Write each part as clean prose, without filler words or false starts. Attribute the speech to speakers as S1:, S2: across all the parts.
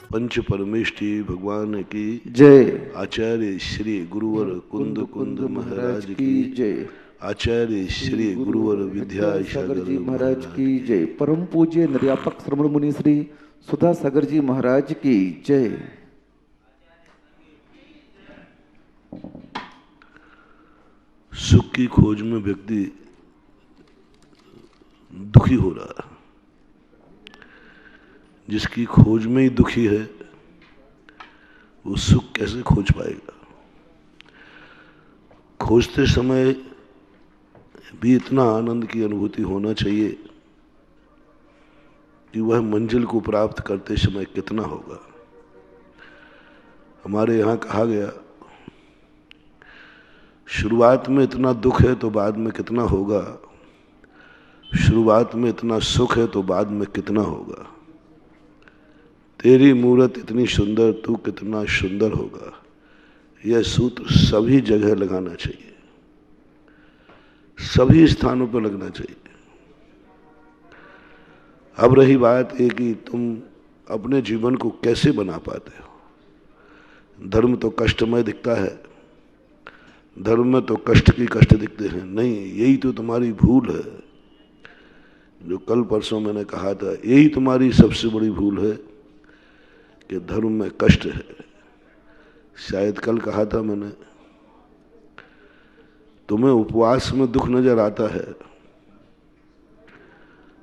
S1: पंच परमेष्टि भगवान की
S2: जय।
S1: आचार्य श्री गुरुवर कुंद कुंद महाराज की
S2: जय।
S1: आचार्य श्री गुरुवर
S2: विद्यासागर
S1: विद्यासागर
S2: जी महाराज
S1: महाराज
S2: की
S1: की
S2: जय। परम पूज्य निर्यापक श्रवण मुनि श्री सुधा सागर जी महाराज की जय।
S1: सुख की खोज में व्यक्ति दुखी हो रहा है। जिसकी खोज में ही दुखी है वो सुख कैसे खोज पाएगा। खोजते समय भी इतना आनंद की अनुभूति होना चाहिए कि वह मंजिल को प्राप्त करते समय कितना होगा। हमारे यहाँ कहा गया, शुरुआत में इतना दुख है तो बाद में कितना होगा, शुरुआत में इतना सुख है तो बाद में कितना होगा। तेरी मूरत इतनी सुंदर, तू कितना सुंदर होगा। यह सूत्र सभी जगह लगाना चाहिए, सभी स्थानों पर लगना चाहिए। अब रही बात ये कि तुम अपने जीवन को कैसे बना पाते हो। धर्म तो कष्टमय दिखता है, धर्म में तो कष्ट की कष्ट दिखते हैं। नहीं, यही तो तुम्हारी भूल है। जो कल परसों मैंने कहा था, यही तुम्हारी सबसे बड़ी भूल है कि धर्म में कष्ट है। शायद कल कहा था मैंने, तुम्हें उपवास में दुख नजर आता है,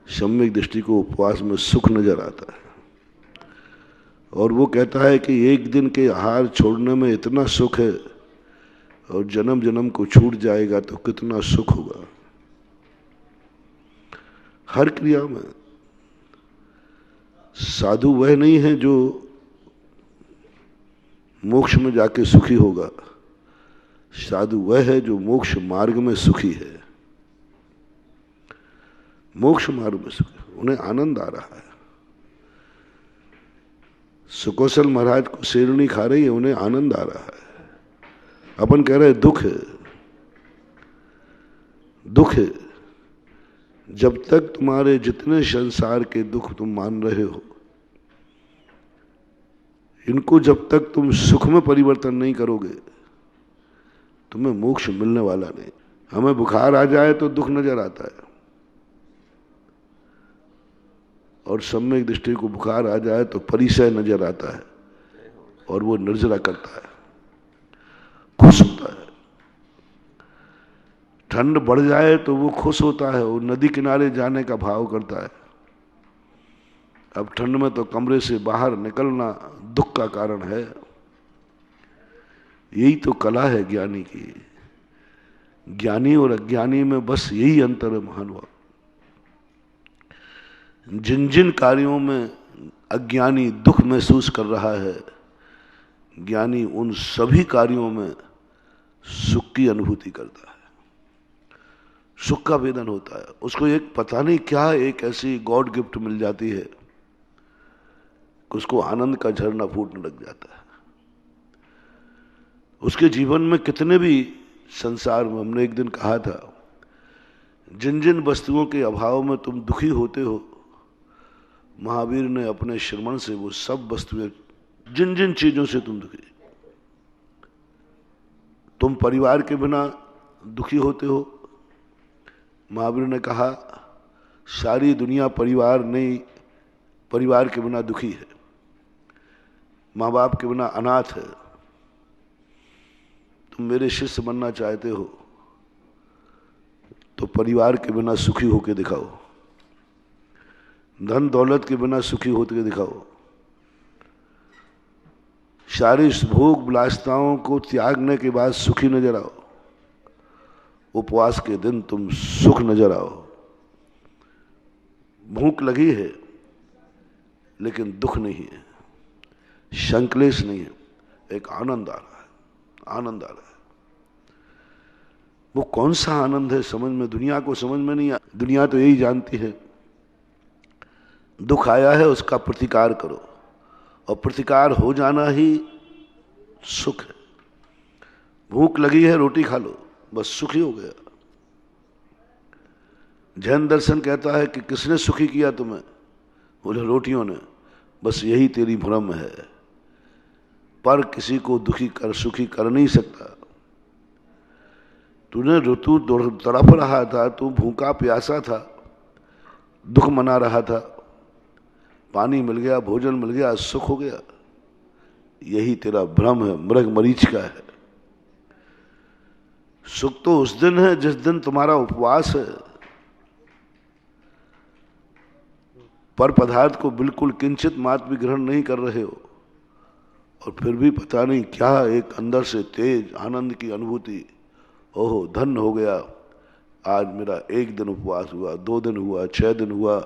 S1: सम्यक दृष्टि को उपवास में सुख नजर आता है। और वो कहता है कि एक दिन के आहार छोड़ने में इतना सुख है और जन्म जन्म को छूट जाएगा तो कितना सुख होगा। हर क्रिया में साधु वह नहीं है जो मोक्ष में जाके सुखी होगा, साधु वह है जो मोक्ष मार्ग में सुखी है। मोक्ष मार्ग में सुखी, उन्हें आनंद आ रहा है। सुकौशल महाराज को शेरनी खा रही है, उन्हें आनंद आ रहा है। अपन कह रहे दुख है, दुख है। जब तक तुम्हारे जितने संसार के दुख तुम मान रहे हो, इनको जब तक तुम सुख में परिवर्तन नहीं करोगे, तुम्हें मोक्ष मिलने वाला नहीं। हमें बुखार आ जाए तो दुख नजर आता है, और सम्यक दृष्टि को बुखार आ जाए तो परिचय नजर आता है, और वो निर्जरा करता है, खुश होता है। ठंड बढ़ जाए तो वो खुश होता है, वो नदी किनारे जाने का भाव करता है। अब ठंड में तो कमरे से बाहर निकलना दुख का कारण है। यही तो कला है ज्ञानी की। ज्ञानी और अज्ञानी में बस यही अंतर है महानुभाव। जिन जिन कार्यों में अज्ञानी दुख महसूस कर रहा है, ज्ञानी उन सभी कार्यों में सुख की अनुभूति करता है। सुख का वेदन होता है उसको। एक पता नहीं क्या एक ऐसी गॉड गिफ्ट मिल जाती है, उसको आनंद का झरना फूटने लग जाता है। उसके जीवन में कितने भी संसार में, हमने एक दिन कहा था, जिन जिन वस्तुओं के अभाव में तुम दुखी होते हो, महावीर ने अपने श्रवण से वो सब वस्तुएं, जिन जिन चीजों से तुम दुखी, तुम परिवार के बिना दुखी होते हो, महावीर ने कहा सारी दुनिया परिवार नहीं, परिवार के बिना दुखी है, माँ बाप के बिना अनाथ है। तुम मेरे शिष्य बनना चाहते हो तो परिवार के बिना सुखी होकर दिखाओ, धन दौलत के बिना सुखी होकर दिखाओ, सारी भोग विलासिताओं को त्यागने के बाद सुखी नजर आओ। उपवास के दिन तुम सुख नजर आओ। भूख लगी है लेकिन दुख नहीं है, संक्लेश नहीं है, एक आनंद आ रहा है, आनंद आ रहा है। वो कौन सा आनंद है समझ में, दुनिया को समझ में नहीं आ। दुनिया तो यही जानती है, दुख आया है उसका प्रतिकार करो, और प्रतिकार हो जाना ही सुख है। भूख लगी है रोटी खा लो, बस सुखी हो गया। जैन दर्शन कहता है कि किसने सुखी किया तुम्हें, बोले रोटियों ने। बस यही तेरी भ्रम है। पर किसी को दुखी कर सुखी कर नहीं सकता। तूने ऋतु तड़प रहा था, तू भूखा प्यासा था, दुख मना रहा था, पानी मिल गया, भोजन मिल गया, सुख हो गया। यही तेरा भ्रम है, मृग मरीच का है। सुख तो उस दिन है जिस दिन तुम्हारा उपवास है। पर पदार्थ को बिल्कुल किंचित मात्र भी ग्रहण नहीं कर रहे हो, और फिर भी पता नहीं क्या एक अंदर से तेज आनंद की अनुभूति। ओहो, धन्य हो गया, आज मेरा 1 दिन उपवास हुआ, 2 दिन हुआ, 6 दिन हुआ,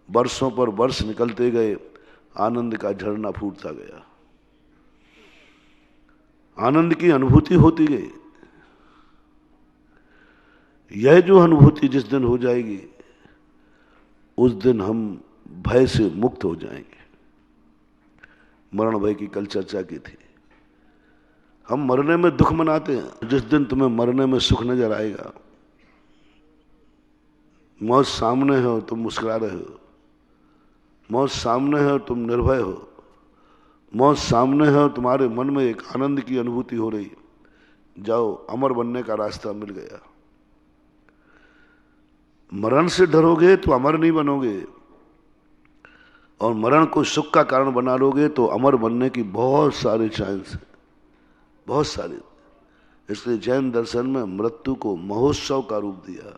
S1: वर्षों पर वर्ष निकलते गए, आनंद का झरना फूटता गया, आनंद की अनुभूति होती गई। यह जो अनुभूति जिस दिन हो जाएगी, उस दिन हम भय से मुक्त हो जाएंगे। मरण भय की कल चर्चा की थी। हम मरने में दुख मनाते हैं, जिस दिन तुम्हें मरने में सुख नजर आएगा, मौत सामने है और तुम मुस्कुरा रहे हो, मौत सामने है और तुम निर्भय हो, मौत सामने है और तुम्हारे मन में एक आनंद की अनुभूति हो रही, जाओ, अमर बनने का रास्ता मिल गया। मरण से डरोगे तो अमर नहीं बनोगे, और मरण को सुख का कारण बना लोगे तो अमर बनने की बहुत सारे चांस है, बहुत सारे। इसलिए जैन दर्शन में मृत्यु को महोत्सव का रूप दिया।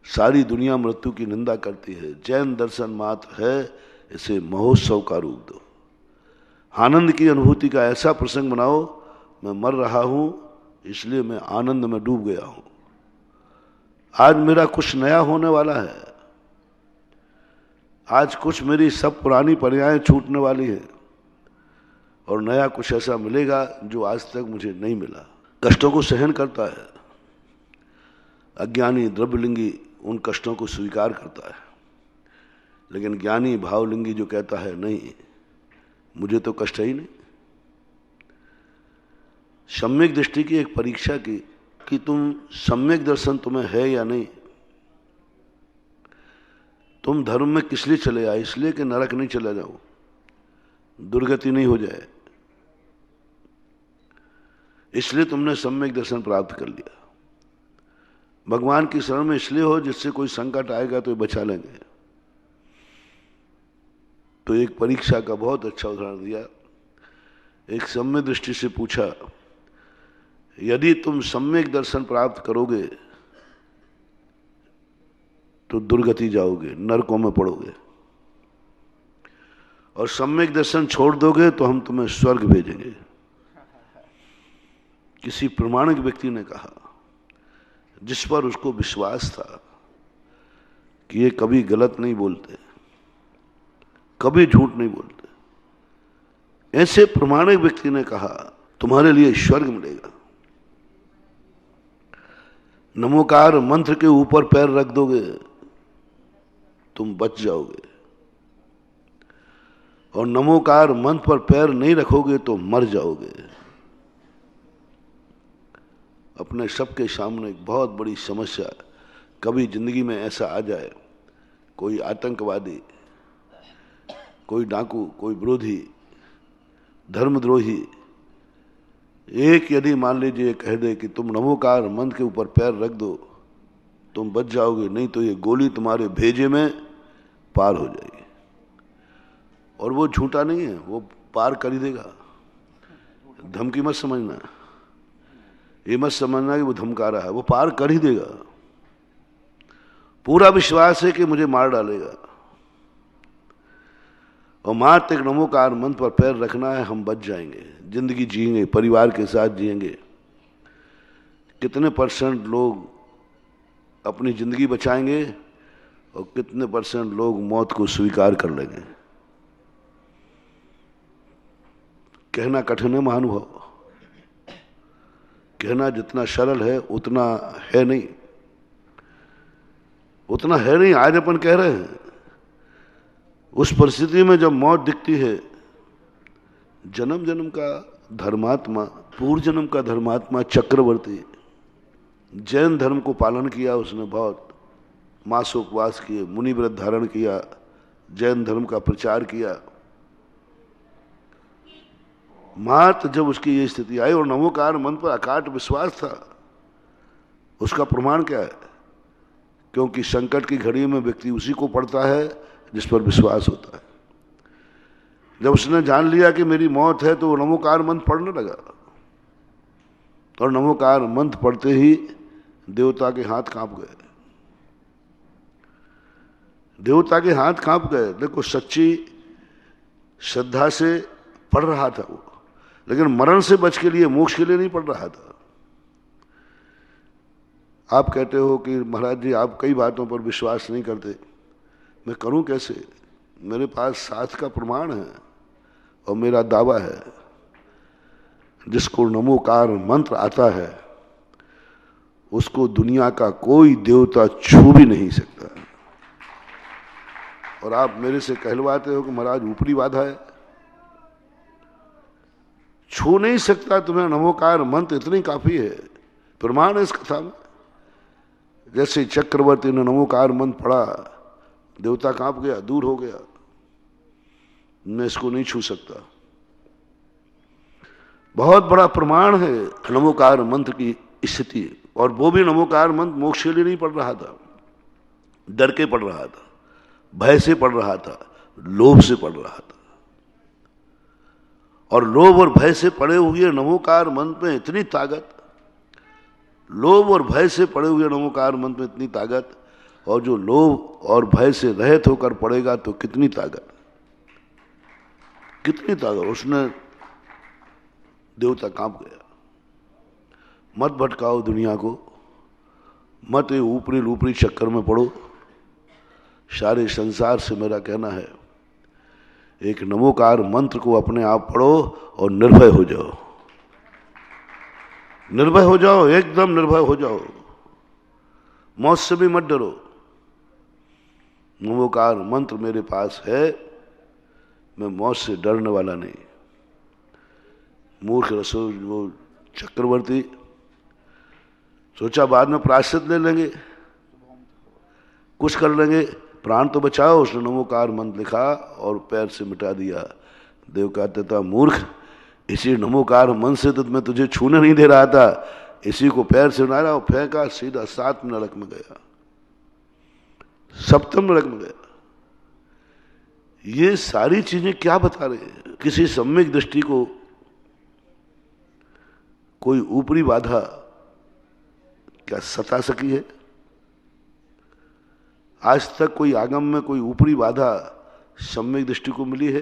S1: सारी दुनिया मृत्यु की निंदा करती है, जैन दर्शन मात्र है इसे महोत्सव का रूप दो। आनंद की अनुभूति का ऐसा प्रसंग बनाओ, मैं मर रहा हूं इसलिए मैं आनंद में डूब गया हूं, आज मेरा कुछ नया होने वाला है, आज कुछ मेरी सब पुरानी पर्यायें छूटने वाली है, और नया कुछ ऐसा मिलेगा जो आज तक मुझे नहीं मिला। कष्टों को सहन करता है। अज्ञानी द्रव्यलिंगी उन कष्टों को स्वीकार करता है, लेकिन ज्ञानी भावलिंगी जो कहता है नहीं, मुझे तो कष्ट ही नहीं। सम्यक दृष्टि की एक परीक्षा की कि तुम सम्यक दर्शन तुम्हें है या नहीं। तुम धर्म में किस लिए चले आए? इसलिए कि नरक नहीं चला जाओ, दुर्गति नहीं हो जाए, इसलिए तुमने सम्यक दर्शन प्राप्त कर लिया। भगवान की शरण में इसलिए हो जिससे कोई संकट आएगा तो ये बचा लेंगे। तो एक परीक्षा का बहुत अच्छा उदाहरण दिया। एक सम्यक दृष्टि से पूछा, यदि तुम सम्यक दर्शन प्राप्त करोगे तो दुर्गति जाओगे, नरकों में पड़ोगे, और सम्यक दर्शन छोड़ दोगे तो हम तुम्हें स्वर्ग भेजेंगे। किसी प्रमाणिक व्यक्ति ने कहा, जिस पर उसको विश्वास था कि ये कभी गलत नहीं बोलते, कभी झूठ नहीं बोलते, ऐसे प्रमाणिक व्यक्ति ने कहा, तुम्हारे लिए स्वर्ग मिलेगा। नमोकार मंत्र के ऊपर पैर रख दोगे तुम बच जाओगे, और नमोकार मंत्र पर पैर नहीं रखोगे तो मर जाओगे। अपने सबके सामने एक बहुत बड़ी समस्या, कभी जिंदगी में ऐसा आ जाए, कोई आतंकवादी, कोई डाकू, कोई विरोधी, धर्मद्रोही, एक यदि मान लीजिए कह दे कि तुम नमोकार मंत्र के ऊपर पैर रख दो तुम बच जाओगे, नहीं तो ये गोली तुम्हारे भेजे में पार हो जाएगी। और वो झूठा नहीं है, वो पार कर ही देगा। धमकी मत समझना, ये मत समझना कि वो धमका रहा है, वो पार कर ही देगा। पूरा विश्वास है कि मुझे मार डालेगा, और मात्र एक नमोकार मंत्र पर पैर रखना है, हम बच जाएंगे, जिंदगी जिएंगे, परिवार के साथ जिएंगे। कितने % लोग अपनी जिंदगी बचाएंगे और कितने % लोग मौत को स्वीकार कर लेंगे? कहना कठिन है महानुभाव, कहना जितना सरल है उतना है नहीं, उतना है नहीं। आज अपन कह रहे हैं, उस परिस्थिति में जब मौत दिखती है, जन्म जन्म का धर्मात्मा, पूर्व जन्म का धर्मात्मा चक्रवर्ती, जैन धर्म को पालन किया उसने, बहुत मासोपवास किए, मुनि व्रत धारण किया, जैन धर्म का प्रचार किया। मात्र जब उसकी ये स्थिति आई और नमोकार मंत्र पर अकाट विश्वास था, उसका प्रमाण क्या है? क्योंकि संकट की घड़ी में व्यक्ति उसी को पढ़ता है जिस पर विश्वास होता है। जब उसने जान लिया कि मेरी मौत है तो वो नमोकार मंत्र पढ़ने लगा, और नमोकार मंत्र पढ़ते ही देवता के हाथ कांप गए। देवता के हाथ कांप गए। देखो, सच्ची श्रद्धा से पढ़ रहा था वो, लेकिन मरण से बच के लिए, मोक्ष के लिए नहीं पढ़ रहा था। आप कहते हो कि महाराज जी आप कई बातों पर विश्वास नहीं करते, मैं करूं कैसे? मेरे पास शास्त्र का प्रमाण है और मेरा दावा है, जिसको नमोकार मंत्र आता है उसको दुनिया का कोई देवता छू भी नहीं सकता। और आप मेरे से कहलवाते हो कि महाराज ऊपरी बाधा है, छू नहीं सकता तुम्हें नमोकार मंत्र, इतनी काफी है। प्रमाण है इस कथा में। जैसे चक्रवर्ती ने नमोकार मंत्र पढ़ा, देवता कांप गया, दूर हो गया, मैं इसको नहीं छू सकता। बहुत बड़ा प्रमाण है नमोकार मंत्र की स्थिति। और वो भी नमोकार मंत्र मोक्ष के लिए नहीं पढ़ रहा था, डर के पढ़ रहा था, भय से पढ़ रहा था, लोभ से पढ़ रहा था। और लोभ और भय से पड़े हुए नमोकार मंत्र में इतनी ताकत, लोभ और भय से पड़े हुए नमोकार मंत्र में इतनी ताकत, और जो लोभ और भय से रहित होकर पड़ेगा तो कितनी ताकत, कितनी ताकत। उसने देवता कांप गया। मत भटकाओ दुनिया को, मत ये ऊपरी लूपरी चक्कर में पड़ो। सारे संसार से मेरा कहना है, एक नमोकार मंत्र को अपने आप पढ़ो और निर्भय हो जाओ। निर्भय हो जाओ, एकदम निर्भय हो जाओ। मौत से भी मत डरो। नमोकार मंत्र मेरे पास है, मैं मौत से डरने वाला नहीं। मूर्ख रसो वो चक्रवर्ती सोचा बाद में प्रायश्चित ले लेंगे, कुछ कर लेंगे, प्राण तो बचाओ। उसने नमोकार मंत्र लिखा और पैर से मिटा दिया। देव कहते था, मूर्ख, इसी नमोकार मंत्र से तो मैं तुझे छूने नहीं दे रहा था, इसी को पैर से उठाया और फेंका, सीधा 7 नरक में गया, 7वें नरक में गया। ये सारी चीजें क्या बता रहे हैं? किसी सम्यक दृष्टि को कोई ऊपरी बाधा क्या सता सकी है? आज तक कोई आगम में कोई ऊपरी बाधा सम्यक दृष्टि को मिली है?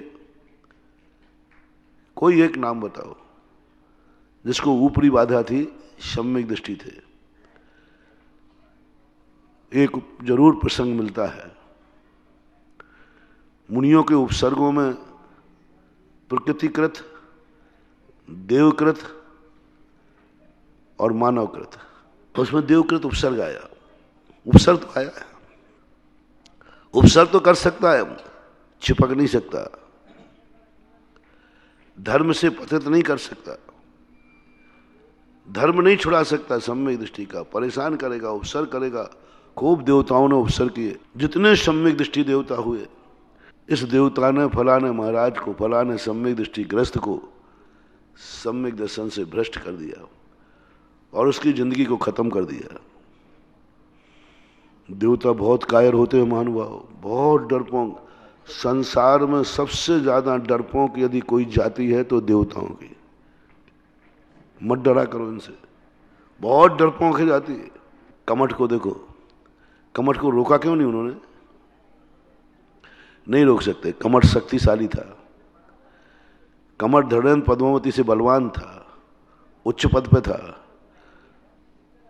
S1: कोई एक नाम बताओ जिसको ऊपरी बाधा थी, सम्यक दृष्टि थे। एक जरूर प्रसंग मिलता है। मुनियों के उपसर्गों में प्रकृतिकृत, देवकृत और मानवकृत, तो उसमें देवकृत उपसर्ग आया। उपसर्ग तो आया है, उपसर्ग तो कर सकता है, चिपक नहीं सकता, धर्म से पतित नहीं कर सकता, धर्म नहीं छुड़ा सकता। सम्यक दृष्टि का परेशान करेगा, उपसर्ग करेगा। खूब देवताओं ने उपसर्ग किए। जितने सम्यक दृष्टि देवता हुए, इस देवता ने फलाने महाराज को, फलाने सम्यक दृष्टि ग्रस्त को सम्यक दर्शन से भ्रष्ट कर दिया और उसकी जिंदगी को खत्म कर दिया। देवता बहुत कायर होते हैं महानुभाव, बहुत डरपोक। संसार में सबसे ज्यादा डरपोक यदि कोई जाति है तो देवताओं की। मत डरा करो इनसे, बहुत डरपोक है जाति। कमठ को देखो, कमठ को रोका क्यों नहीं उन्होंने? नहीं रोक सकते, कमठ शक्तिशाली था। कमठ धड़ेन्द्र पद्मावती से बलवान था, उच्च पद पे था,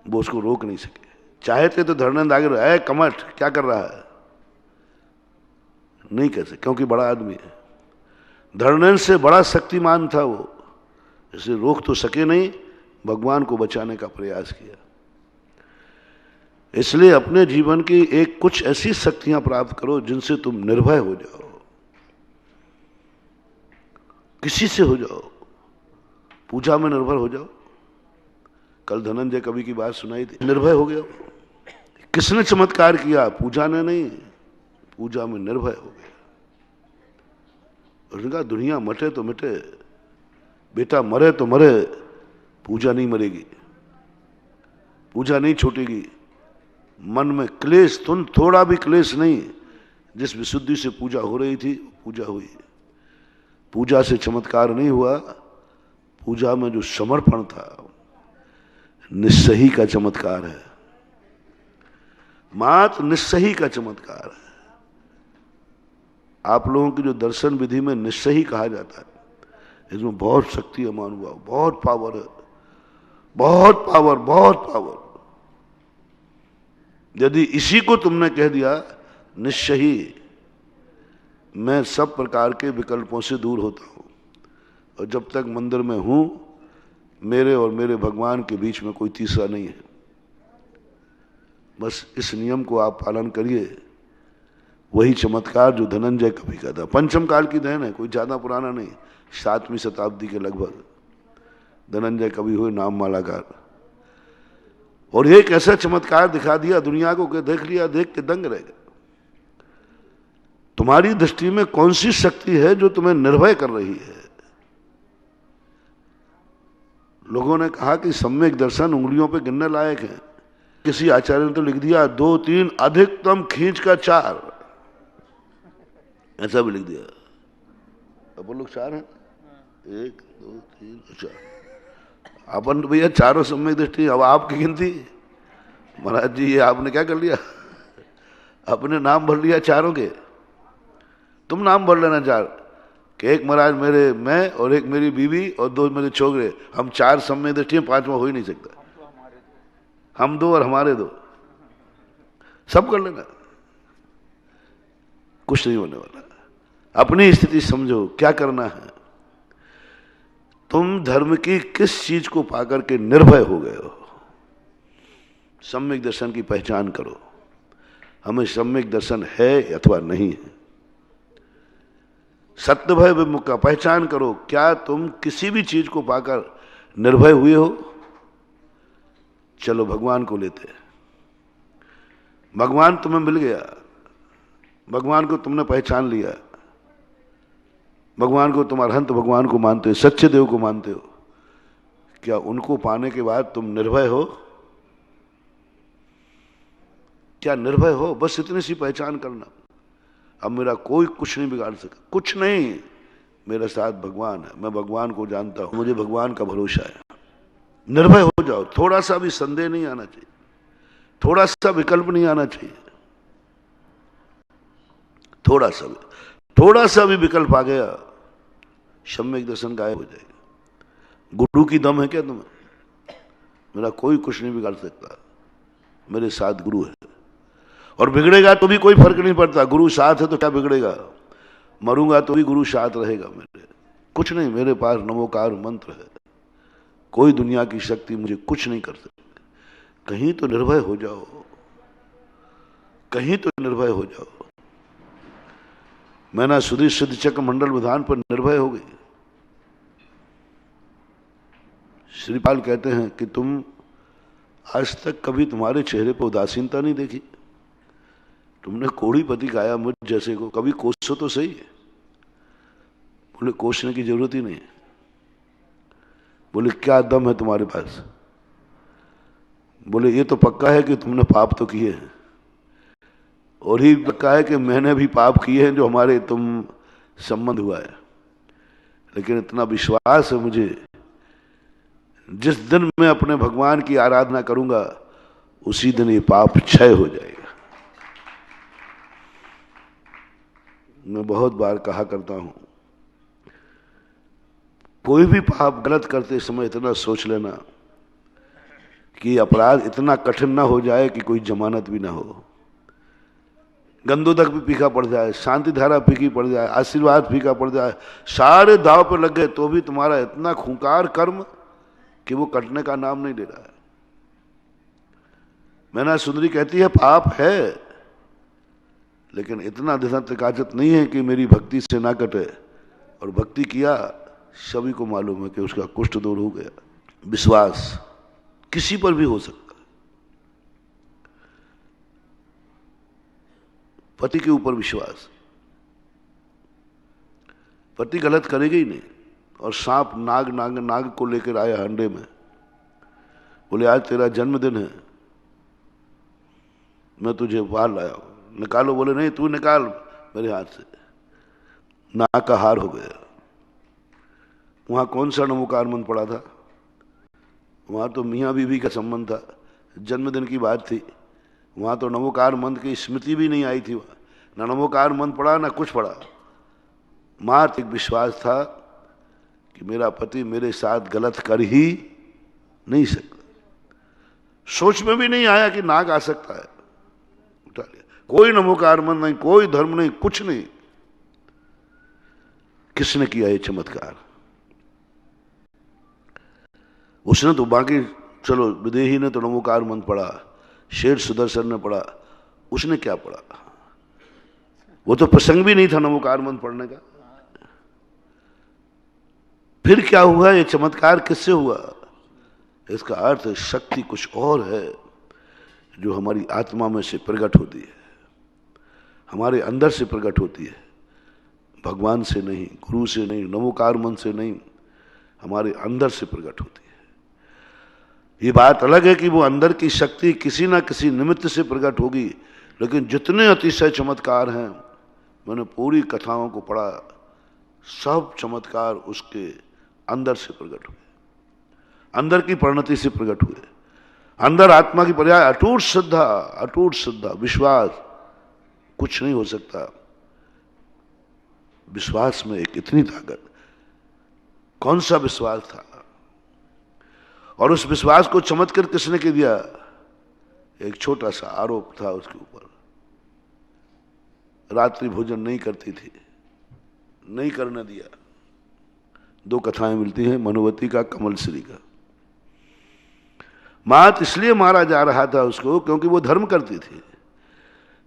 S1: वो उसको रोक नहीं सके। चाहते तो धड़ेन्द्र आगे रहे, कमठ क्या कर रहा है, नहीं कह सकते क्योंकि बड़ा आदमी है। धड़ेन्द्र से बड़ा शक्तिमान था वो, इसे रोक तो सके नहीं, भगवान को बचाने का प्रयास किया। इसलिए अपने जीवन की एक कुछ ऐसी शक्तियां प्राप्त करो जिनसे तुम निर्भय हो जाओ, किसी से हो जाओ, पूजा में निर्भर हो जाओ। कल धनंजय कवि की बात सुनाई थी, निर्भय हो गया। किसने चमत्कार किया? पूजा ने नहीं, पूजा में निर्भय हो गया। उसने कहा दुनिया मटे तो मिटे, बेटा मरे तो मरे, पूजा नहीं मरेगी, पूजा नहीं छूटेगी। मन में क्लेश, तुम थोड़ा भी क्लेश नहीं, जिस विशुद्धि से पूजा हो रही थी पूजा हुई। पूजा से चमत्कार नहीं हुआ, पूजा में जो समर्पण था, निस्सही का चमत्कार है, मात्र निस्सही का चमत्कार है। आप लोगों की जो दर्शन विधि में निस्सही कहा जाता है, इसमें बहुत शक्ति है महानुभाव, बहुत पावर है, बहुत पावर, बहुत पावर। यदि इसी को तुमने कह दिया निस्सही, मैं सब प्रकार के विकल्पों से दूर होता हूं, और जब तक मंदिर में हूं मेरे और मेरे भगवान के बीच में कोई तीसरा नहीं है। बस इस नियम को आप पालन करिए, वही चमत्कार जो धनंजय कवि का था। पंचम काल की देन है, कोई ज्यादा पुराना नहीं, 7वीं शताब्दी के लगभग धनंजय कवि हुए नाम मालाकार, और एक ऐसा चमत्कार दिखा दिया दुनिया को कि देख लिया, देख के दंग रह गए। तुम्हारी दृष्टि में कौन सी शक्ति है जो तुम्हें निर्भय कर रही है? लोगों ने कहा कि सम्यक दर्शन उंगलियों पे गिनने लायक है। किसी आचार्य ने तो लिख दिया 2 3 अधिकतम खींच का 4, ऐसा भी लिख दिया। अपन लोग 4 हैं, 1 2 3 4, अपन तो भैया चारों सम्यक दृष्टि। अब आपकी गिनती महाराज जी, ये आपने क्या कर लिया, अपने नाम भर लिया चारों के। तुम नाम भर लेना 4 कि एक महाराज मेरे, मैं और एक मेरी बीवी और 2 मेरे छोकरे, हम 4 सम्यक दृष्टि हैं, 5वां हो ही नहीं सकता। हम 2 और हमारे 2, सब कर लेना, कुछ नहीं होने वाला। अपनी स्थिति समझो, क्या करना है। तुम धर्म की किस चीज को पाकर के निर्भय हो गए हो, सम्यक दर्शन की पहचान करो। हमें सम्यक दर्शन है अथवा नहीं है। सत्य भय विमुख का पहचान करो, क्या तुम किसी भी चीज को पाकर निर्भय हुए हो? चलो भगवान को लेते हैं। भगवान तुम्हें मिल गया, भगवान को तुमने पहचान लिया, भगवान को तुम अरहंत भगवान को मानते हो, सच्चे देव को मानते हो। क्या उनको पाने के बाद तुम निर्भय हो? क्या निर्भय हो? बस इतनी सी पहचान करना, अब मेरा कोई कुछ नहीं बिगाड़ सका, कुछ नहीं, मेरे साथ भगवान है, मैं भगवान को जानता हूं, मुझे भगवान का भरोसा है। निर्भय हो जाओ, थोड़ा सा भी संदेह नहीं आना चाहिए, थोड़ा सा विकल्प नहीं आना चाहिए। थोड़ा सा भी विकल्प आ गया, सम्यक दर्शन गायब हो जाएगा। गुरु की दम है क्या तुम्हें? मेरा कोई कुछ नहीं बिगाड़ सकता, मेरे साथ गुरु है। और बिगड़ेगा तो भी कोई फर्क नहीं पड़ता, गुरु साथ है तो क्या बिगड़ेगा? मरूंगा तो भी गुरु साथ रहेगा मेरे। कुछ नहीं, मेरे पास नमोकार मंत्र है, कोई दुनिया की शक्ति मुझे कुछ नहीं कर सकती। कहीं तो निर्भय हो जाओ, कहीं तो निर्भय हो जाओ। मैं ना सुधीर सिद्ध चक्र मंडल विधान पर निर्भय हो गई। श्रीपाल कहते हैं कि तुम आज तक कभी तुम्हारे चेहरे पर उदासीनता नहीं देखी। तुमने कोड़ीपति गाया मुझ जैसे को, कभी कोसो तो सही। बोले कोसने की जरूरत ही नहीं। बोले क्या दम है तुम्हारे पास? बोले ये तो पक्का है कि तुमने पाप तो किए हैं, और ही पक्का है कि मैंने भी पाप किए हैं जो हमारे तुम संबंध हुआ है। लेकिन इतना विश्वास है मुझे, जिस दिन मैं अपने भगवान की आराधना करूंगा उसी दिन ये पाप क्षय हो जाएगा। मैं बहुत बार कहा करता हूं, कोई भी पाप गलत करते समय इतना सोच लेना कि अपराध इतना कठिन ना हो जाए कि कोई जमानत भी ना हो। गंदोदक भी फीका पड़ जाए, शांति धारा फीकी पड़ जाए, आशीर्वाद फीका पड़ जाए, सारे दाव पर लग गए तो भी तुम्हारा इतना खूंखार कर्म कि वो कटने का नाम नहीं ले रहा है। मैना सुंदरी कहती है पाप है, लेकिन इतना दिशात्रिकाजत नहीं है कि मेरी भक्ति से ना कटे। और भक्ति किया, सभी को मालूम है कि उसका कुष्ठ दूर हो गया। विश्वास किसी पर भी हो सकता है, पति के ऊपर विश्वास, पति गलत करेगी ही नहीं। और सांप नाग नाग नाग को लेकर आया अंडे में, बोले आज तेरा जन्मदिन है, मैं तुझे बाहर लाया हूं, निकालो। बोले नहीं तू निकाल मेरे हाथ से। नाग का हार हो गया। वहां कौन सा नमोकार मंत्र पड़ा था? वहां तो मियाँ बीवी का संबंध था, जन्मदिन की बात थी। वहां तो नमोकार मंत्र की स्मृति भी नहीं आई थी। ना नमोकार मंत्र पड़ा ना कुछ पड़ा। मात्र एक विश्वास था कि मेरा पति मेरे साथ गलत कर ही नहीं सकता। सोच में भी नहीं आया कि नाग आ सकता है। उठा लिया। कोई नमोकार मंत्र नहीं, कोई धर्म नहीं, कुछ नहीं। किसने किया ये चमत्कार? उसने तो बाकी, चलो विदेही ने तो नमोकार मंत्र पढ़ा, शेर सुदर्शन ने पढ़ा, उसने क्या पढ़ा? वो तो प्रसंग भी नहीं था नमोकार मंत्र पढ़ने का। फिर क्या हुआ? ये चमत्कार किससे हुआ? इसका अर्थ शक्ति कुछ और है जो हमारी आत्मा में से प्रकट होती है, हमारे अंदर से प्रकट होती है, भगवान से नहीं, गुरु से नहीं, नमोकार मंत्र से नहीं, हमारे अंदर से प्रकट होती है। ये बात अलग है कि वो अंदर की शक्ति किसी ना किसी निमित्त से प्रकट होगी, लेकिन जितने अतिशय चमत्कार हैं, मैंने पूरी कथाओं को पढ़ा, सब चमत्कार उसके अंदर से प्रकट हुए, अंदर की परिणति से प्रकट हुए। अंदर आत्मा की पर्याय अटूट श्रद्धा, अटूट श्रद्धा, विश्वास। कुछ नहीं हो सकता। विश्वास में एक इतनी ताकत। कौन सा विश्वास था? और उस विश्वास को चमत्कार किसने के दिया? एक छोटा सा आरोप था उसके ऊपर। रात्रि भोजन नहीं करती थी, नहीं करने दिया। दो कथाएं मिलती हैं, मनुवती का, कमलश्री का। मात इसलिए मारा जा रहा था उसको क्योंकि वो धर्म करती थी,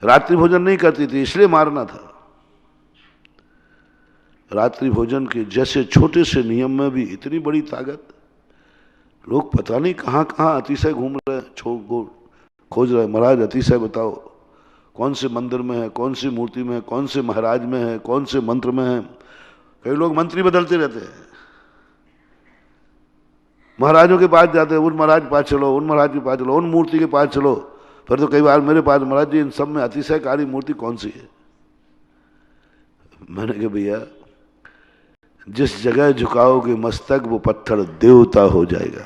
S1: रात्रि भोजन नहीं करती थी, इसलिए मारना था। रात्रि भोजन के जैसे छोटे से नियम में भी इतनी बड़ी ताकत। लोग पता नहीं कहां कहां अतिशय घूम रहे हैं, खोज रहे हैं। महाराज अतिशय बताओ, कौन से मंदिर में है, कौन सी मूर्ति में है, कौन से महाराज में है, कौन से मंत्र में है। कई लोग मंत्री बदलते रहते हैं, महाराजों के पास जाते हैं, उन महाराज के पास चलो, उन महाराज के पास चलो, उन मूर्ति के पास चलो। फिर तो कई बार मेरे पास, महाराज जी इन सब में अतिशयकारी मूर्ति कौन सी है? मैंने कहा भैया जिस जगह झुकाओगे मस्तक वो पत्थर देवता हो जाएगा।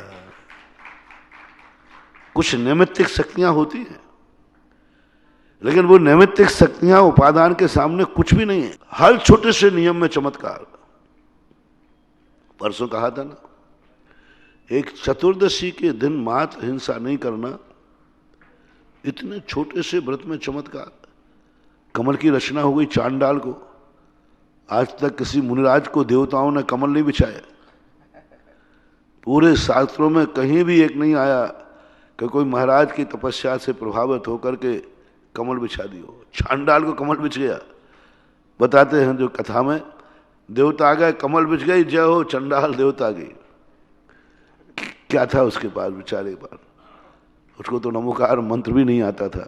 S1: कुछ नैमित्तिक शक्तियां होती हैं, लेकिन वो नैमित्तिक शक्तियां उपादान के सामने कुछ भी नहीं है। हर छोटे से नियम में चमत्कार। परसों कहा था ना, एक चतुर्दशी के दिन मात्र हिंसा नहीं करना, इतने छोटे से व्रत में चमत्कार। कमल की रचना हो गई चांडाल को। आज तक किसी मुनिराज को देवताओं ने कमल नहीं बिछाया। पूरे शास्त्रों में कहीं भी एक नहीं आया कि कोई महाराज की तपस्या से प्रभावित होकर के कमल बिछा दियो। चांडाल को कमल बिछ गया। बताते हैं जो कथा में, देवता आ गए, कमल बिछ गई, जय हो चंडाल देवता गई। क्या था उसके पास बेचारे के पास? उसको तो नमोकार मंत्र भी नहीं आता था,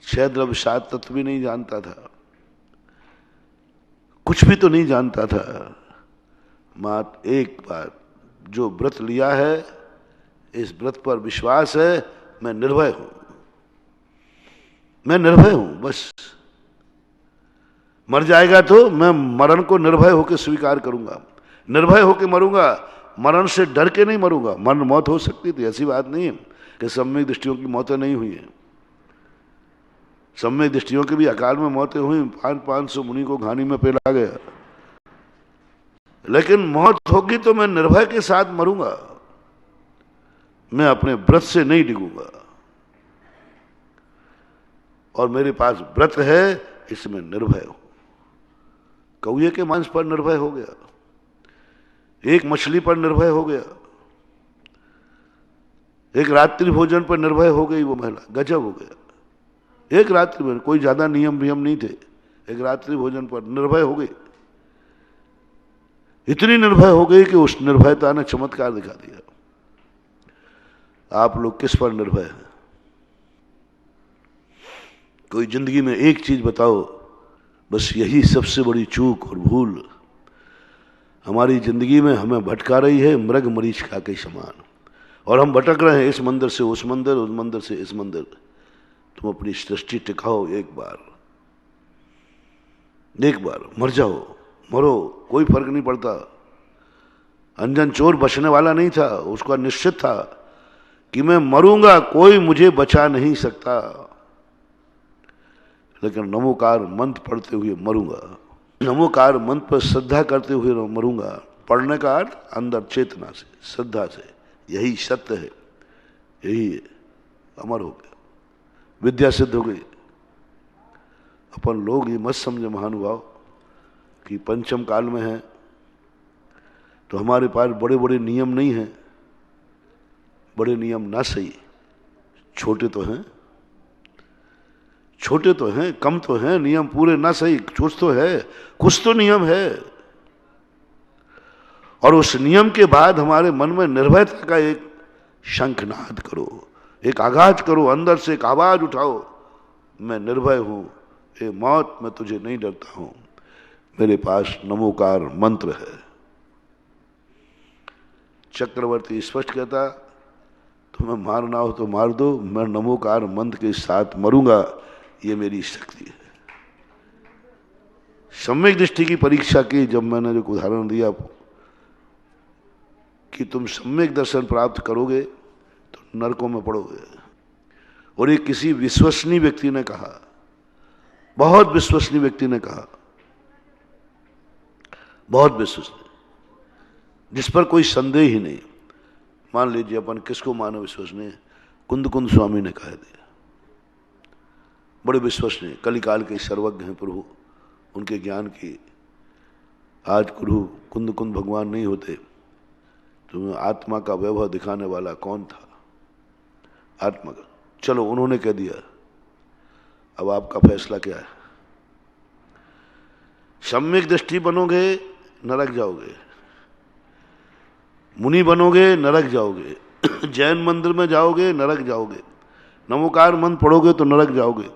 S1: 6 द्रव्य 7 तत्व भी नहीं जानता था, कुछ भी तो नहीं जानता था। मात्र एक बार जो व्रत लिया है, इस व्रत पर विश्वास है, मैं निर्भय हूं, मैं निर्भय हूं। बस मर जाएगा तो मैं मरण को निर्भय होकर स्वीकार करूंगा, निर्भय होकर मरूंगा, मरण से डर के नहीं मरूंगा। मरण मौत हो सकती थी, ऐसी बात नहीं है कि सम्यक दृष्टियों की मौतें नहीं हुई हैं। सम्यक दृष्टियों की भी अकाल में मौतें हुई, 500 मुनि को घानी में पेला गया। लेकिन मौत होगी तो मैं निर्भय के साथ मरूंगा, मैं अपने व्रत से नहीं डिगूंगा। और मेरे पास व्रत है, इसमें निर्भय हूं। कौए के मांस पर निर्भय हो गया, एक मछली पर निर्भय हो गया, एक रात्रि भोजन पर निर्भय हो गई वो महिला। गजब हो गया। एक रात्रि भोजन, कोई ज्यादा नियम नहीं थे, एक रात्रि भोजन पर निर्भय हो गई। इतनी निर्भय हो गई कि उस निर्भयता ने चमत्कार दिखा दिया। आप लोग किस पर निर्भय हैं? कोई जिंदगी में एक चीज बताओ, बस यही सबसे बड़ी चूक और भूल हमारी जिंदगी में हमें भटका रही है मृग मरीचिका के समान, और हम भटक रहे हैं इस मंदिर से उस मंदिर, उस मंदिर से इस मंदिर। तुम अपनी सृष्टि टिकाओ, एक बार मर जाओ, मरो, कोई फर्क नहीं पड़ता। अंजन चोर बचने वाला नहीं था, उसका निश्चित था कि मैं मरूंगा, कोई मुझे बचा नहीं सकता, लेकिन नमोकार मंत्र पढ़ते हुए मरूंगा, नमोकार मंत्र पर श्रद्धा करते हुए मरूंगा। पढ़ने का अर्थ अंदर चेतना से, श्रद्धा से, यही सत्य है, यही है। अमर हो गया, विद्या सिद्ध हो गई। अपन लोग ये मत समझे महानुभाव कि पंचम काल में है तो हमारे पास बड़े बड़े नियम नहीं हैं। बड़े नियम ना सही, छोटे तो हैं, छोटे तो हैं, कम तो हैं, नियम पूरे ना सही, कुछ तो है, कुछ तो नियम है। और उस नियम के बाद हमारे मन में निर्भयता का एक शंखनाद करो, एक आगाज करो, अंदर से एक आवाज उठाओ, मैं निर्भय हूं, ए मौत मैं तुझे नहीं डरता हूं, मेरे पास नमोकार मंत्र है। चक्रवर्ती स्पष्ट कहता, तुम्हें मारना हो तो मार दो, मैं नमोकार मंत्र के साथ मरूंगा, ये मेरी शक्ति है। सम्यक दृष्टि की परीक्षा की, जब मैंने जो उदाहरण दिया कि तुम सम्यक दर्शन प्राप्त करोगे तो नरकों में पड़ोगे। और एक किसी विश्वसनीय व्यक्ति ने कहा, बहुत विश्वसनीय व्यक्ति ने कहा, बहुत विश्वसनीय, जिस पर कोई संदेह ही नहीं। मान लीजिए अपन किसको मानो विश्वसनीय, कुंद स्वामी ने कह दिया, बड़े विश्वसनीय, कलिकाल के सर्वज्ञ हैं प्रभु, उनके ज्ञान की। आज गुरु कुंद भगवान नहीं होते तो आत्मा का वैभव दिखाने वाला कौन था? आत्मा का। चलो उन्होंने कह दिया, अब आपका फैसला क्या है? सम्यक दृष्टि बनोगे नरक जाओगे, मुनि बनोगे नरक जाओगे, जैन मंदिर में जाओगे नरक जाओगे, नमोकार मंत्र पढ़ोगे तो नरक जाओगे।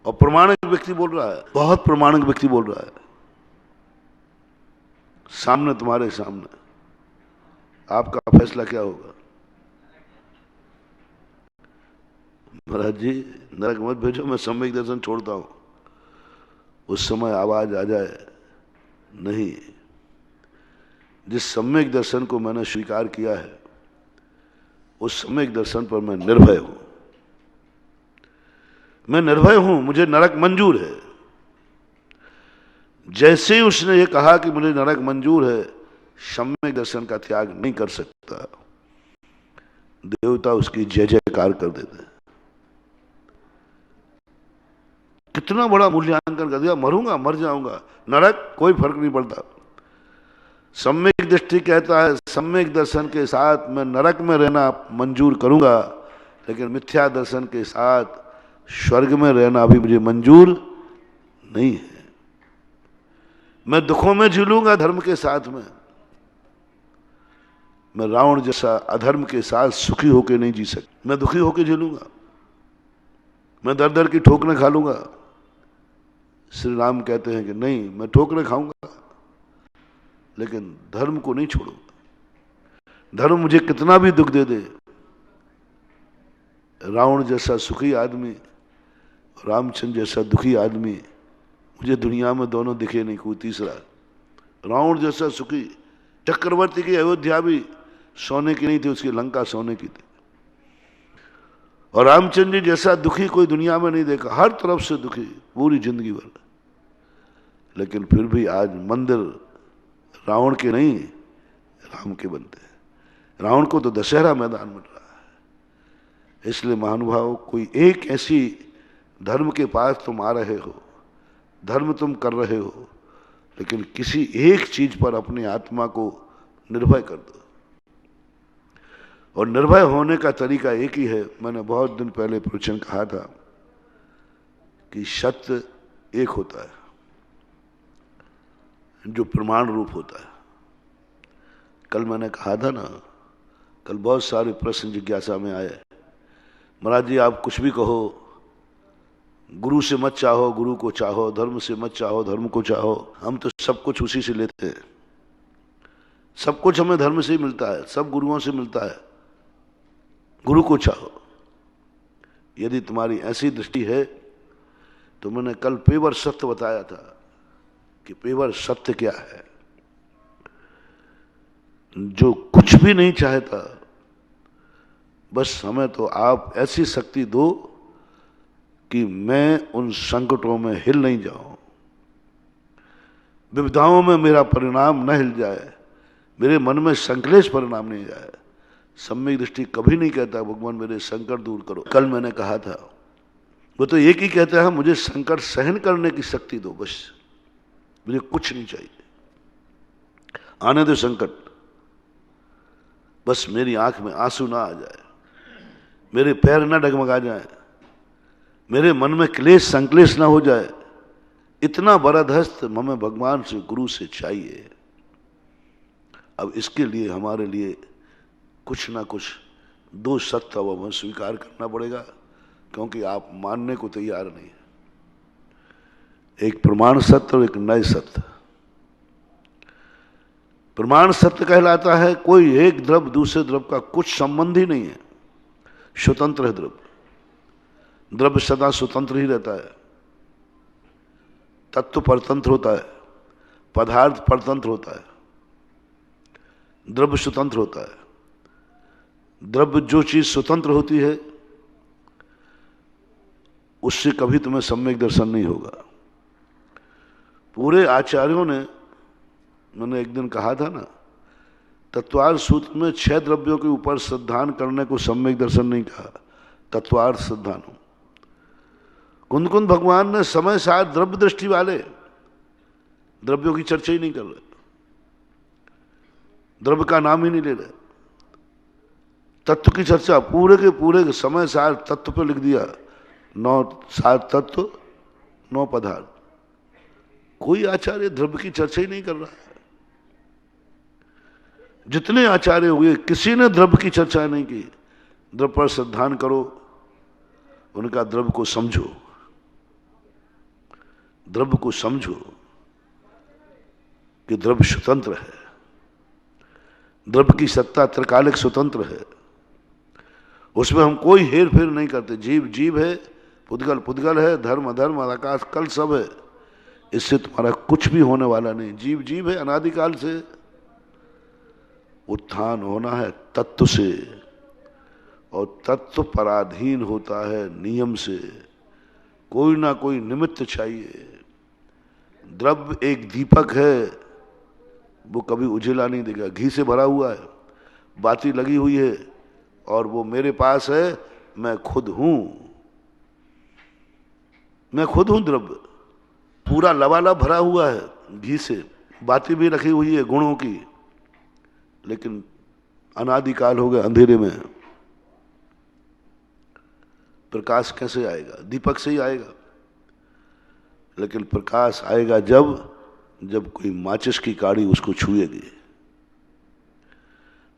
S1: और प्रमाणिक व्यक्ति बोल रहा है, बहुत प्रमाणिक व्यक्ति बोल रहा है, सामने, तुम्हारे सामने। आपका फैसला क्या होगा? महाराज जी नरक मत भेजो, मैं सम्यक दर्शन छोड़ता हूं। उस समय आवाज आ जाए, नहीं, जिस सम्यक दर्शन को मैंने स्वीकार किया है उस सम्यक दर्शन पर मैं निर्भय हूं, मैं निर्भय हूं, मुझे नरक मंजूर है। जैसे ही उसने ये कहा कि मुझे नरक मंजूर है, सम्यक दर्शन का त्याग नहीं कर सकता, देवता उसकी जय जयकार कर देते हैं। कितना बड़ा मूल्यांकन कर दिया, मरूंगा, मर जाऊंगा, नरक कोई फर्क नहीं पड़ता। सम्यक दृष्टि कहता है सम्यक दर्शन के साथ मैं नरक में रहना मंजूर करूंगा, लेकिन मिथ्या दर्शन के साथ स्वर्ग में रहना अभी मुझे मंजूर नहीं है। मैं दुखों में झूलूंगा धर्म के साथ में, मैं रावण जैसा अधर्म के साथ सुखी होकर नहीं जी सकता, मैं दुखी होकर झूलूंगा, मैं दर दर की ठोकरें खा लूंगा। श्री राम कहते हैं कि नहीं, मैं ठोकरें खाऊंगा लेकिन धर्म को नहीं छोड़ूंगा। धर्म मुझे कितना भी दुख दे दे, रावण जैसा सुखी आदमी, रामचंद्र जैसा दुखी आदमी मुझे दुनिया में दोनों दिखे नहीं, कोई तीसरा। रावण जैसा सुखी, चक्रवर्ती की अयोध्या भी सोने की नहीं थी, उसकी लंका सोने की थी। और रामचंद्र जी जैसा दुखी कोई दुनिया में नहीं देखा, हर तरफ से दुखी पूरी जिंदगी भर। लेकिन फिर भी आज मंदिर रावण के नहीं राम के बनते हैं। रावण को तो दशहरा मैदान मिल रहा है। इसलिए महानुभाव, कोई एक ऐसी धर्म के पास तुम आ रहे हो, धर्म तुम कर रहे हो, लेकिन किसी एक चीज पर अपनी आत्मा को निर्भय कर दो। और निर्भय होने का तरीका एक ही है। मैंने बहुत दिन पहले प्रवचन कहा था कि सत्य एक होता है जो प्रमाण रूप होता है। कल मैंने कहा था ना, कल बहुत सारे प्रश्न जिज्ञासा में आए, महाराज जी आप कुछ भी कहो, गुरु से मत चाहो गुरु को चाहो, धर्म से मत चाहो धर्म को चाहो, हम तो सब कुछ उसी से लेते हैं। सब कुछ हमें धर्म से ही मिलता है, सब गुरुओं से मिलता है। गुरु को चाहो। यदि तुम्हारी ऐसी दृष्टि है तो मैंने कल पेवर सत्य बताया था कि पेवर सत्य क्या है। जो कुछ भी नहीं चाहता, बस हमें तो आप ऐसी शक्ति दो कि मैं उन संकटों में हिल नहीं जाऊं, विविधाओं में मेरा परिणाम न हिल जाए, मेरे मन में संकलेश परिणाम नहीं जाए। सम्यक दृष्टि कभी नहीं कहता भगवान मेरे संकट दूर करो। कल मैंने कहा था, वो तो एक ही कहता है मुझे संकट सहन करने की शक्ति दो, बस मुझे कुछ नहीं चाहिए, आने दो संकट, बस मेरी आंख में आंसू ना आ जाए, मेरे पैर ना डगमगा जाए, मेरे मन में क्लेश संकलेश ना हो जाए। इतना बरदहस्त हमें भगवान से, गुरु से चाहिए। अब इसके लिए हमारे लिए कुछ ना कुछ दो सत्य अब हमें स्वीकार करना पड़ेगा, क्योंकि आप मानने को तैयार नहीं है। एक प्रमाण सत्य और एक नए सत्य। प्रमाण सत्य कहलाता है कोई एक द्रव्य दूसरे द्रव्य का कुछ संबंध ही नहीं है, स्वतंत्र है द्रव्य। द्रव्य सदा स्वतंत्र ही रहता है, तत्व परतंत्र होता है, पदार्थ परतंत्र होता है, द्रव्य स्वतंत्र होता है। द्रव्य जो चीज स्वतंत्र होती है उससे कभी तुम्हें सम्यक दर्शन नहीं होगा। पूरे आचार्यों ने, मैंने एक दिन कहा था ना, तत्वार्थ सूत्र में 6 द्रव्यों के ऊपर श्रद्धान करने को सम्यक दर्शन नहीं कहा, तत्वार्थ श्रद्धान। कुंद कुंद भगवान ने समय साथ द्रव्य दृष्टि वाले द्रव्यों की चर्चा ही नहीं कर रहे, द्रव्य का नाम ही नहीं ले रहे। तत्व की चर्चा पूरे के पूरे समय सार तत्व पे लिख दिया, 9 7 तत्व 9 पदार्थ। कोई आचार्य द्रव्य की चर्चा ही नहीं कर रहा है। जितने आचार्य हुए किसी ने द्रव्य की चर्चा नहीं की। द्रव्य पर श्रद्धान करो, उनका द्रव्य को समझो, द्रव्य को समझो कि द्रव्य स्वतंत्र है, द्रव्य की सत्ता त्रिकालिक स्वतंत्र है, उसमें हम कोई हेर फेर नहीं करते। जीव जीव है, पुद्गल पुद्गल है, धर्म अधर्म आकाश कल सब है। इससे तुम्हारा कुछ भी होने वाला नहीं। जीव जीव है, अनादिकाल से। उत्थान होना है तत्व से, और तत्व पराधीन होता है नियम से। कोई ना कोई निमित्त चाहिए। द्रव्य एक दीपक है, वो कभी उजला नहीं देगा। घी से भरा हुआ है, बाती लगी हुई है, और वो मेरे पास है, मैं खुद हूं, मैं खुद हूं। द्रव्य पूरा लबालब भरा हुआ है घी से, बाती भी रखी हुई है गुणों की, लेकिन अनादिकाल हो गए अंधेरे में। प्रकाश कैसे आएगा? दीपक से ही आएगा। लेकिन प्रकाश आएगा जब कोई माचिस की काड़ी उसको छुएगी।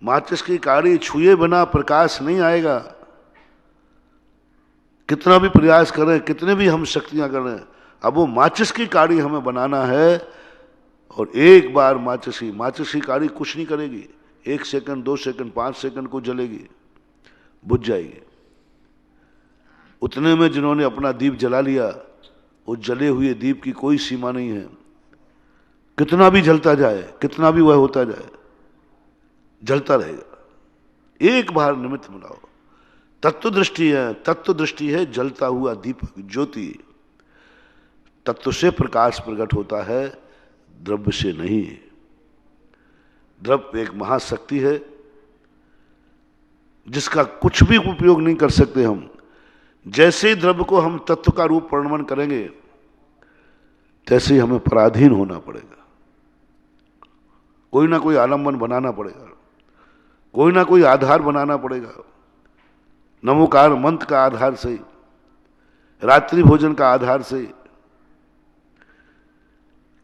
S1: माचिस की काड़ी छुए बिना प्रकाश नहीं आएगा। कितना भी प्रयास करें, कितने भी हम शक्तियां करें, अब वो माचिस की काड़ी हमें बनाना है। और एक बार माचिस की काड़ी कुछ नहीं करेगी। 1 सेकंड, 2 सेकंड, 5 सेकंड को जलेगी, बुझ जाएगी। उतने में जिन्होंने अपना दीप जला लिया, उस जले हुए दीप की कोई सीमा नहीं है। कितना भी जलता जाए, कितना भी वह होता जाए, जलता रहेगा। एक बार निमित्त बनाओ। तत्व दृष्टि है, तत्व दृष्टि है जलता हुआ दीपक, ज्योति। तत्व से प्रकाश प्रकट होता है, द्रव्य से नहीं। द्रव्य एक महाशक्ति है जिसका कुछ भी उपयोग नहीं कर सकते हम। जैसे ही द्रव्य को हम तत्व का रूप वर्णन करेंगे, तैसे ही हमें पराधीन होना पड़ेगा। कोई ना कोई आलम्बन बनाना पड़ेगा, कोई ना कोई आधार बनाना पड़ेगा। नमोकार मंत्र का आधार से, रात्रि भोजन का आधार से,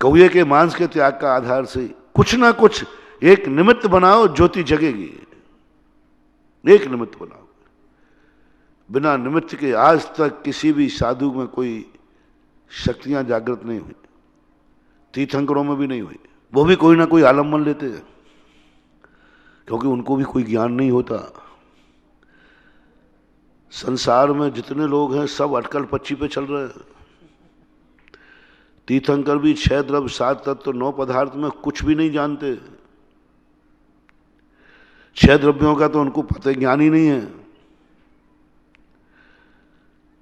S1: कौए के मांस के त्याग का आधार से, कुछ ना कुछ एक निमित्त बनाओ, ज्योति जगेगी। एक निमित्त बनाओ। बिना निमित्त के आज तक किसी भी साधु में कोई शक्तियां जागृत नहीं हुई, तीर्थंकरों में भी नहीं हुई। वो भी कोई ना कोई आलम्बन लेते हैं। क्योंकि उनको भी कोई ज्ञान नहीं होता। संसार में जितने लोग हैं सब अटकल पच्ची पे चल रहे हैं। तीर्थंकर भी 6 द्रव्य 7 तत्व 9 पदार्थ में कुछ भी नहीं जानते। 6 द्रव्यों का तो उनको पता ज्ञान ही नहीं है।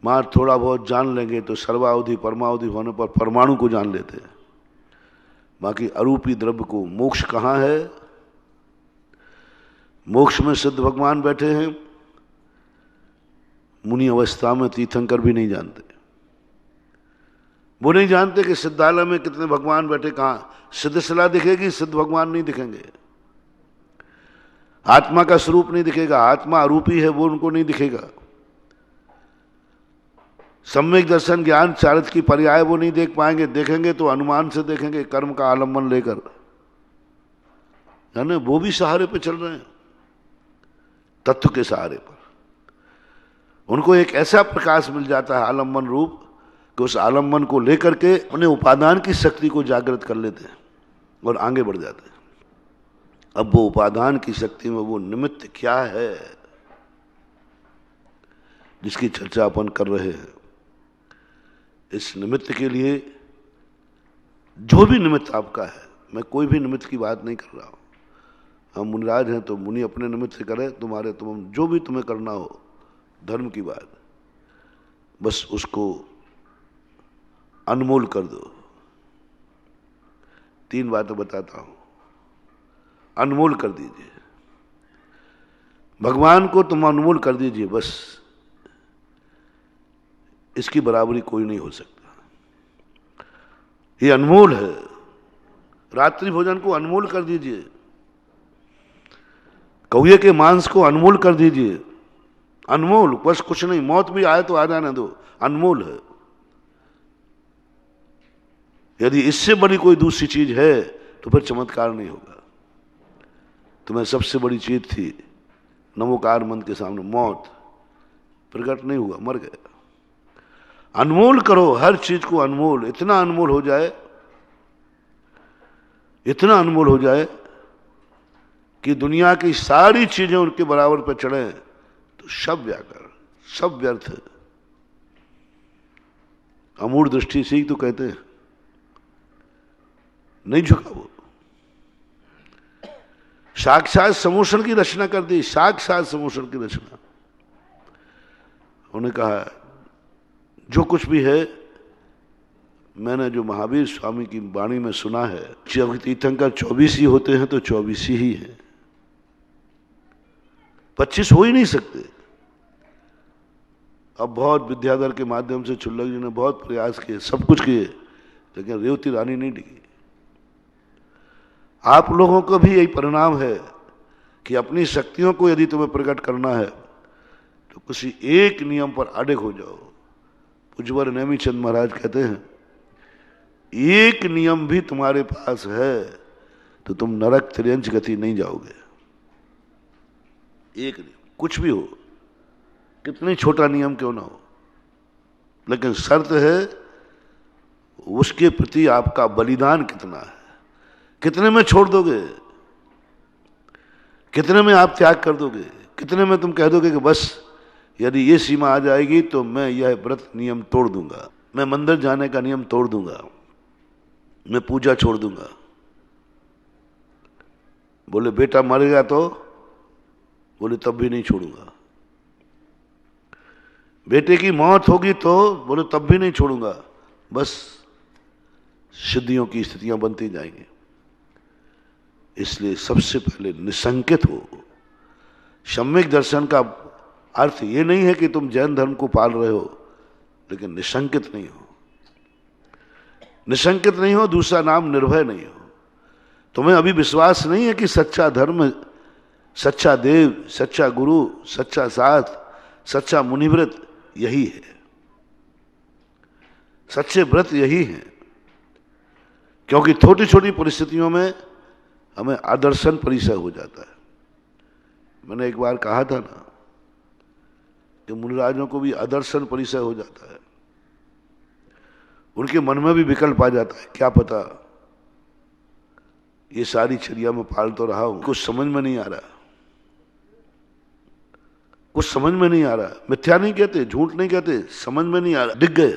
S1: मार थोड़ा बहुत जान लेंगे तो सर्वावधि परमावधि होने पर परमाणु को जान लेते हैं। बाकी अरूपी द्रव्य को, मोक्ष कहाँ है? मोक्ष में सिद्ध भगवान बैठे हैं, मुनि अवस्था में तीर्थंकर भी नहीं जानते। वो नहीं जानते कि सिद्धालय में कितने भगवान बैठे, कहाँ सिद्ध शिला दिखेगी, सिद्ध भगवान नहीं दिखेंगे। आत्मा का स्वरूप नहीं दिखेगा, आत्मा अरूपी है वो उनको नहीं दिखेगा। सम्यक दर्शन ज्ञान चारित्र की पर्याय वो नहीं देख पाएंगे, देखेंगे तो अनुमान से देखेंगे, कर्म का आलम्बन लेकर, है ना। वो भी सहारे पे चल रहे हैं, तत्व के सहारे पर। उनको एक ऐसा प्रकाश मिल जाता है आलम्बन रूप कि उस आलम्बन को लेकर के उन्हें उपादान की शक्ति को जागृत कर लेते हैं और आगे बढ़ जाते हैं। अब वो उपादान की शक्ति में वो निमित्त क्या है जिसकी चर्चा अपन कर रहे हैं। इस निमित्त के लिए जो भी निमित्त आपका है, मैं कोई भी निमित्त की बात नहीं कर रहा हूं। हम मुनिराज हैं तो मुनि अपने निमित्त से करें, तुम्हारे तुम जो भी तुम्हें करना हो धर्म की बात, बस उसको अनमोल कर दो। 3 बातें बताता हूं, अनमोल कर दीजिए। भगवान को तुम अनमोल कर दीजिए, बस इसकी बराबरी कोई नहीं हो सकता। ये अनमोल है। रात्रि भोजन को अनमोल कर दीजिए, कौए के मांस को अनमोल कर दीजिए। अनमोल, बस कुछ नहीं, मौत भी आए तो आ जाने दो, अनमोल है। यदि इससे बड़ी कोई दूसरी चीज है तो फिर चमत्कार नहीं होगा। तुम्हें सबसे बड़ी चीज थी नमोकार मंत्र के सामने मौत, प्रकट नहीं हुआ, मर गया। अनमोल करो हर चीज को, अनमोल, इतना अनमोल हो जाए, इतना अनमोल हो जाए कि दुनिया की सारी चीजें उनके बराबर पर चढ़े तो सब व्याकर, सब व्यर्थ है। अमूढ़ दृष्टि से ही तो कहते हैं, नहीं झुका वो। साक्षात समोषण की रचना कर दी, साक्षात समोषण की रचना। उन्होंने कहा जो कुछ भी है, मैंने जो महावीर स्वामी की वाणी में सुना है, जब तीर्थंकर 24 ही होते हैं तो 24 ही हैं, 25 हो ही नहीं सकते। अब बहुत विद्याधर के माध्यम से छुल्लक जी ने बहुत प्रयास किए, सब कुछ किए, लेकिन रेवती रानी नहीं डिगी। आप लोगों को भी यही परिणाम है कि अपनी शक्तियों को यदि तुम्हें प्रकट करना है तो किसी एक नियम पर अडिग हो जाओ। पूज्यवर नेमीचंद महाराज कहते हैं, एक नियम भी तुम्हारे पास है तो तुम नरक त्रियंच गति नहीं जाओगे। एक नियम, कुछ भी हो, कितनी छोटा नियम क्यों ना हो, लेकिन शर्त है उसके प्रति आपका बलिदान कितना है, कितने में छोड़ दोगे, कितने में आप त्याग कर दोगे, कितने में तुम कह दोगे कि बस यदि ये सीमा आ जाएगी तो मैं यह व्रत नियम तोड़ दूंगा, मैं मंदिर जाने का नियम तोड़ दूंगा, मैं पूजा छोड़ दूंगा। बोले बेटा मर गया तो, बोले तब भी नहीं छोड़ूंगा। बेटे की मौत होगी तो, बोले तब भी नहीं छोड़ूंगा। बस सिद्धियों की स्थितियां बनती जाएंगी। इसलिए सबसे पहले निसंकित हो। सम्यक दर्शन का अर्थ ये नहीं है कि तुम जैन धर्म को पाल रहे हो लेकिन निसंकित नहीं हो। निसंकित नहीं हो, दूसरा नाम निर्भय नहीं हो। तुम्हें अभी विश्वास नहीं है कि सच्चा धर्म, सच्चा देव, सच्चा गुरु, सच्चा साथ, सच्चा मुनिव्रत यही है। सच्चे व्रत यही है। क्योंकि छोटी छोटी परिस्थितियों में हमें आदर्शन परिचय हो जाता है। मैंने एक बार कहा था ना कि मुनिराजों को भी आदर्शन परिचय हो जाता है। उनके मन में भी विकल्प आ जाता है, क्या पता ये सारी चिड़िया मैं पाल तो रहा हूं, कुछ समझ में नहीं आ रहा, कुछ समझ में नहीं आ रहा। मिथ्या नहीं कहते, झूठ नहीं कहते, समझ में नहीं आ रहा, दिख गए।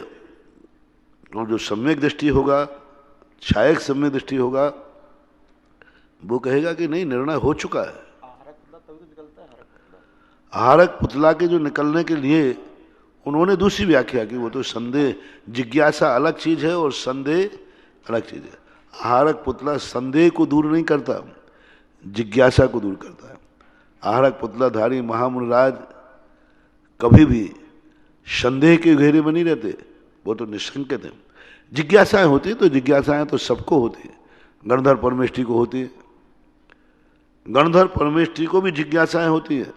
S1: और जो सम्यक दृष्टि होगा, शायक सम्यक दृष्टि होगा, वो कहेगा कि नहीं, निर्णय हो चुका है। आहारक पुतला के जो निकलने के लिए उन्होंने दूसरी व्याख्या की, वो तो संदेह, जिज्ञासा अलग चीज है और संदेह अलग चीज है। आहारक पुतला संदेह को दूर नहीं करता, जिज्ञासा को दूर करता है। आहारक पुतलाधारी महामुनिराज कभी भी संदेह के घेरे में नहीं रहते, वो तो निशंकित है। जिज्ञासाएं होती, तो जिज्ञासाएं तो सबको होती है। गणधर परमेष्ठी को होती है, गणधर परमेष्ठी को भी जिज्ञासाएं होती है,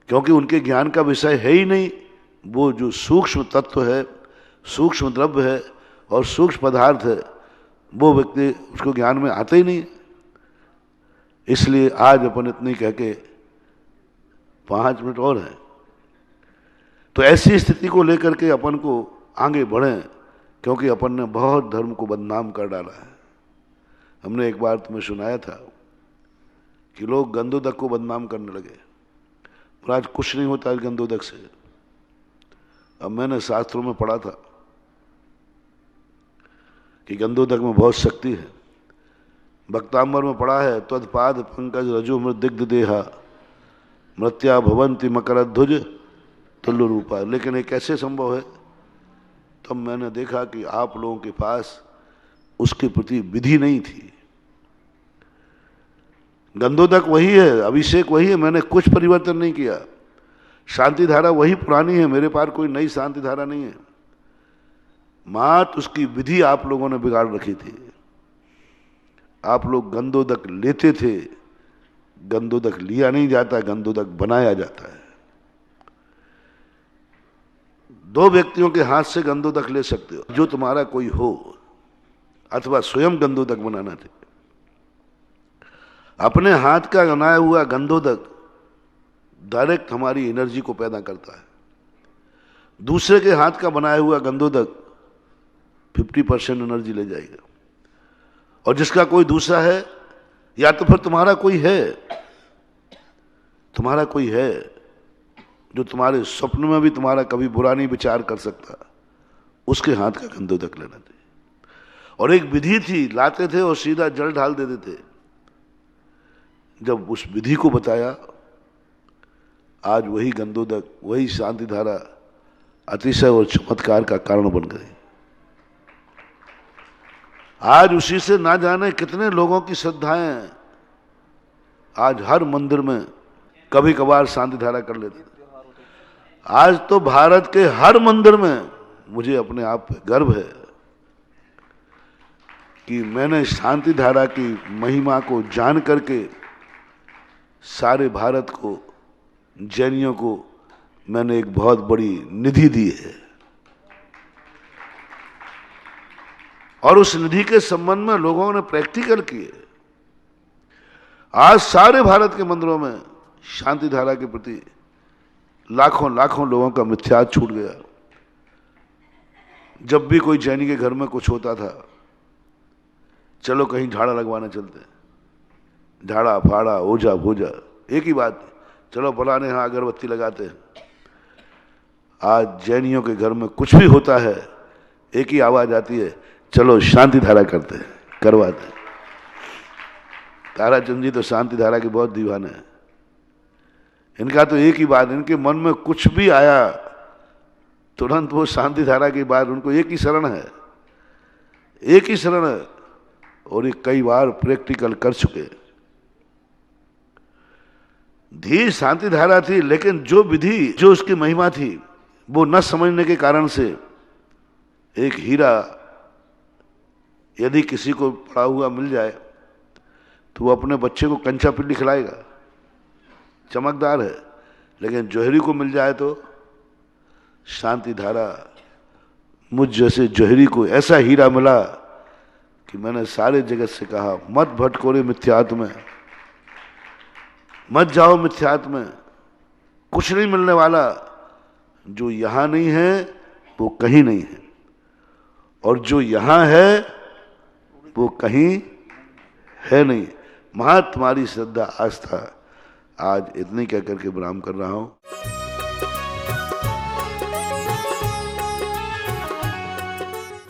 S1: क्योंकि उनके ज्ञान का विषय है ही नहीं। वो जो सूक्ष्म तत्व है, सूक्ष्म द्रव्य है और सूक्ष्म पदार्थ है, वो व्यक्ति उसको ज्ञान में आता ही नहीं। इसलिए आज अपन इतनी कह के 5 मिनट और हैं, तो ऐसी स्थिति को लेकर के अपन को आगे बढ़ें, क्योंकि अपन ने बहुत धर्म को बदनाम कर डाला है। हमने एक बार तुम्हें सुनाया था कि लोग गंधोदक को बदनाम करने लगे, और आज कुछ नहीं होता है गंधोदक से। अब मैंने शास्त्रों में पढ़ा था कि गंधोदक में बहुत शक्ति है। भक्तांबर में पढ़ा है, त्वत्पाद पंकज रजो मृत दिग्ध देहा मृत्या भवंती मकरध्वज तुल्य रूपा। लेकिन ये कैसे संभव है? तब मैंने देखा कि आप लोगों के पास उसके प्रति विधि नहीं थी। गंधोदक वही है, अभिषेक वही है, मैंने कुछ परिवर्तन नहीं किया। शांति धारा वही पुरानी है, मेरे पास कोई नई शांति धारा नहीं है। मात उसकी विधि आप लोगों ने बिगाड़ रखी थी। आप लोग गंधोदक लेते थे, गंधोदक लिया नहीं जाता, गंधोदक बनाया जाता है। 2 व्यक्तियों के हाथ से गंधोदक ले सकते हो, जो तुम्हारा कोई हो, अथवा स्वयं गंधोदक बनाना चाहिए। अपने हाथ का बनाया हुआ गंधोदक डायरेक्ट हमारी एनर्जी को पैदा करता है। दूसरे के हाथ का बनाया हुआ गंधोदक 50% एनर्जी ले जाएगा। और जिसका कोई दूसरा है, या तो फिर तुम्हारा कोई है, तुम्हारा कोई है जो तुम्हारे स्वप्न में भी तुम्हारा कभी बुरा नहीं विचार कर सकता, उसके हाथ का गंधोदक लेना चाहिए। और एक विधि थी, लाते थे और सीधा जल ढाल देते थे। जब उस विधि को बताया, आज वही गंधोदक, वही शांति धारा अतिशय और चमत्कार का कारण बन गई। आज उसी से ना जाने कितने लोगों की श्रद्धाएं आज हर मंदिर में कभी कभार शांति धारा कर लेते। आज तो भारत के हर मंदिर में मुझे अपने आप पे गर्व है कि मैंने शांति धारा की महिमा को जान करके सारे भारत को, जैनियों को मैंने एक बहुत बड़ी निधि दी है। और उस निधि के संबंध में लोगों ने प्रैक्टिकल किए। आज सारे भारत के मंदिरों में शांति धारा के प्रति लाखों लाखों लोगों का मिथ्याचार छूट गया। जब भी कोई जैनी के घर में कुछ होता था, चलो कहीं झाड़ा लगवाने चलते, झाड़ा फाड़ा ओझा भोजा एक ही बात, चलो फलाने यहाँ अगरबत्ती लगाते हैं। आज जैनियों के घर में कुछ भी होता है, एक ही आवाज आती है, चलो शांति धारा करते हैं, करवाते हैं। ताराचंद जी तो शांति धारा के बहुत दीवाने हैं। इनका तो एक ही बात, इनके मन में कुछ भी आया तुरंत वो शांति धारा की बात, उनको एक ही शरण है, एक ही शरण है। और ये कई बार प्रैक्टिकल कर चुके। धीर शांति धारा थी, लेकिन जो विधि, जो उसकी महिमा थी, वो न समझने के कारण से एक हीरा यदि किसी को पड़ा हुआ मिल जाए तो वो अपने बच्चे को कंचा पिल्ली खिलाएगा, चमकदार है। लेकिन जौहरी को मिल जाए तो शांति धारा, मुझ जैसे जौहरी को ऐसा हीरा मिला कि मैंने सारे जगत से कहा, मत भटको रे मिथ्यात्व में, मत जाओ मिथ्यात्व में, कुछ नहीं मिलने वाला। जो यहां नहीं है वो कहीं नहीं है, और जो यहां है वो कहीं है नहीं। महा तुम्हारी श्रद्धा आस्था। आज इतनी कह करके विराम कर रहा हूँ।